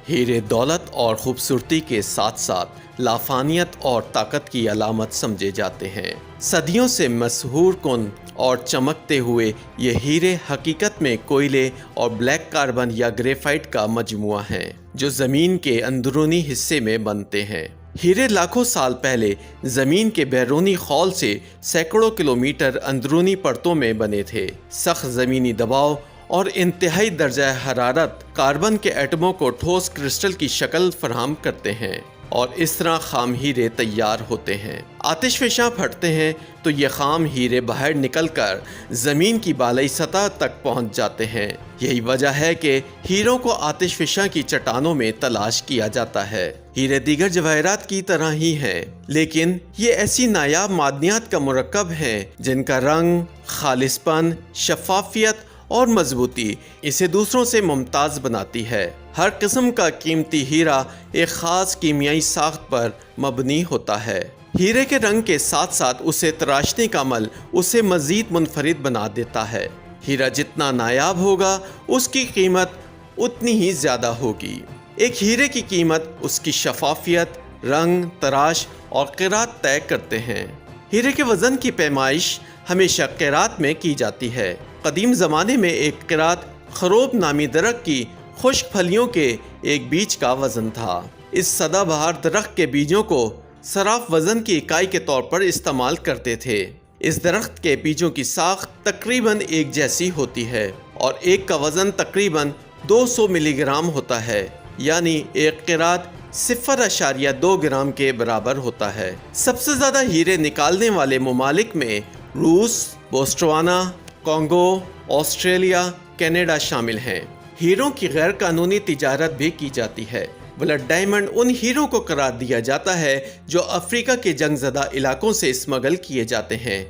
हीरे दौलत और खूबसूरती के साथ साथ लाफानियत और ताकत की अलामत समझे जाते हैं। सदियों से मशहूर कुन और चमकते हुए ये हीरे हकीकत में कोयले और ब्लैक कार्बन या ग्रेफाइट का मजमुआ है जो ज़मीन के अंदरूनी हिस्से में बनते हैं। हीरे लाखों साल पहले ज़मीन के बैरूनी खौल से सैकड़ों किलोमीटर अंदरूनी परतों में बने थे। सख्त ज़मीनी दबाव और इंतहाई दर्जा हरारत कार्बन के एटमों को ठोस क्रिस्टल की शक्ल फराहम करते हैं और इस तरह खाम हीरे तैयार होते हैं। आतिशफ़शां फटते हैं तो ये खाम हीरे बाहर निकलकर ज़मीन की बालाई सतह तक पहुंच जाते हैं। यही वजह है कि हीरों को आतिशफ़शां की चट्टानों में तलाश किया जाता है। हीरे दीगर जवाहरात की तरह ही हैं, लेकिन ये ऐसी नायाब मादनियात का मुरक्कब हैं जिनका रंग, खालिसपन, शफाफियत और मजबूती इसे दूसरों से मुमताज़ बनाती है। हर किस्म का कीमती हीरा एक ख़ास कीमियाई साख्त पर मबनी होता है। हीरे के रंग के साथ साथ उसे तराशने का अमल उसे मज़ीद मुनफरिद बना देता है। हीरा जितना नायाब होगा उसकी कीमत उतनी ही ज़्यादा होगी। एक हीरे की कीमत उसकी शफाफियत, रंग, तराश और क़िरात तय करते हैं। हीरे के वज़न की पैमाइश हमेशा क़िरात में की जाती है। कदीम ज़माने में एक क़िरात खरोब नामी दरख्त की खुश्क फलियों के एक बीज का वज़न था। इस सदाबहार दरख्त के बीजों को सराफ वज़न की इकाई के तौर पर इस्तेमाल करते थे। इस दरख्त के बीजों की साख तकरीबन एक जैसी होती है और एक का वज़न तकरीबन 200 मिलीग्राम होता है, यानी एक क़िरात 0.2 ग्राम के बराबर होता है। सबसे ज़्यादा हीरे निकालने वाले ममालिक में रूस, बोस्टवाना, कॉन्गो, ऑस्ट्रेलिया, कनाडा शामिल हैं। हीरों की गैर कानूनी तिजारत भी की जाती है। ब्लड डायमंड उन हीरों को करार दिया जाता है जो अफ्रीका के जंगज़दा इलाकों से स्मगल किए जाते हैं।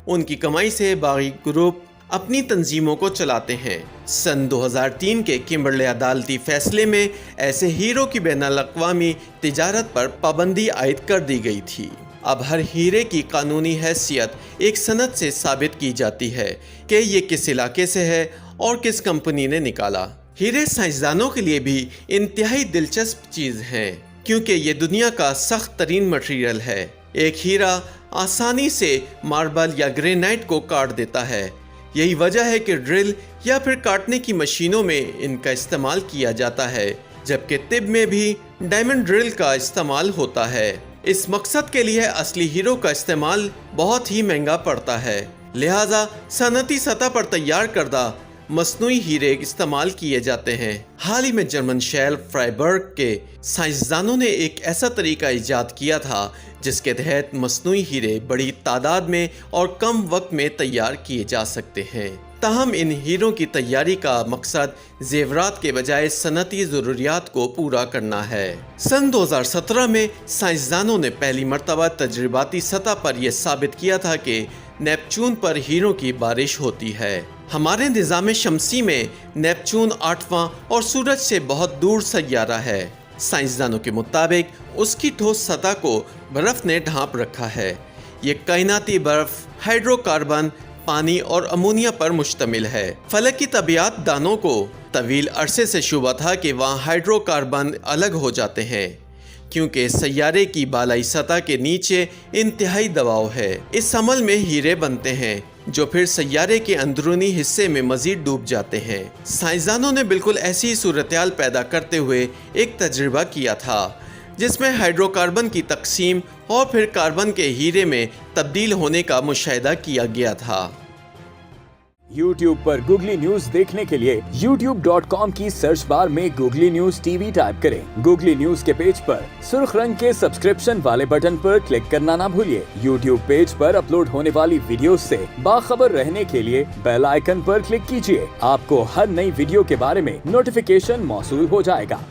उनकी कमाई से बागी ग्रुप अपनी तंजीमों को चलाते हैं। सन 2003 के किम्बरले अदालती फैसले में ऐसे हीरों की बैनुल-अक़वामी तिजारत पर पाबंदी आयद कर दी गई थी। अब हर हीरे की कानूनी हैसियत एक सनद से साबित की जाती है कि ये किस इलाके से है और किस कंपनी ने निकाला। हीरे साइंसदानों के लिए भी इंतहाई दिलचस्प चीज़ हैं, क्योंकि ये दुनिया का सख्त तरीन मटेरियल है। एक हीरा आसानी से मार्बल या ग्रेनाइट को काट देता है। यही वजह है कि ड्रिल या फिर काटने की मशीनों में इनका इस्तेमाल किया जाता है, जबकि तिब में भी डायमंड ड्रिल का इस्तेमाल होता है। इस मकसद के लिए असली हीरो का इस्तेमाल बहुत ही महंगा पड़ता है, लिहाजा सनती सतह पर तैयार करदा मसनूई हीरे इस्तेमाल किए जाते हैं। हाल ही में जर्मन शहर फ्राइबर्ग के साइंसदानों ने एक ऐसा तरीका इजाद किया था जिसके तहत मसनूई हीरे बड़ी तादाद में और कम वक्त में तैयार किए जा सकते हैं। ताहम इन हीरों की तैयारी का मकसद जेवरात के बजाय सनती ज़रूरियात को पूरा करना है। सन 2017 में साइंसदानों ने पहली मर्तबा तजर्बाती सतह पर यह साबित किया था कि नेपच्यून पर हीरों की बारिश होती है। हमारे निज़ाम शमसी में नेपच्यून 8वां और सूरज से बहुत दूर सैयारा है। साइंसदानों के मुताबिक उसकी ठोस सतह को बर्फ़ ने ढांप रखा है। ये कायनाती बर्फ़ हाइड्रोकार्बन, पानी और अमोनिया पर मुश्तमिल है। फलकी तबियात दानों को तवील अरसे से शुबा था कि वहाँ हाइड्रोकार्बन अलग हो जाते हैं, क्योंकि सैयारे की बालाई सतह के नीचे इंतहाई दबाव है। इस अमल में हीरे बनते हैं जो फिर सैयारे के अंदरूनी हिस्से में मजीद डूब जाते हैं। साइंसदानों ने बिल्कुल ऐसी ही सूरत-ए-हाल पैदा करते हुए एक तजुर्बा किया था जिसमें हाइड्रोकार्बन की तकसीम और फिर कार्बन के हीरे में तब्दील होने का मुशाहिदा किया गया था। YouTube पर गूगली न्यूज देखने के लिए youtube.com की सर्च बार में गूगली न्यूज टीवी टाइप करें। गूगली न्यूज के पेज पर सुर्ख रंग के सब्सक्रिप्शन वाले बटन पर क्लिक करना ना भूलिए। YouTube पेज पर अपलोड होने वाली वीडियो से बाखबर रहने के लिए बेल आइकन पर क्लिक कीजिए। आपको हर नई वीडियो के बारे में नोटिफिकेशन मौसूल हो जाएगा।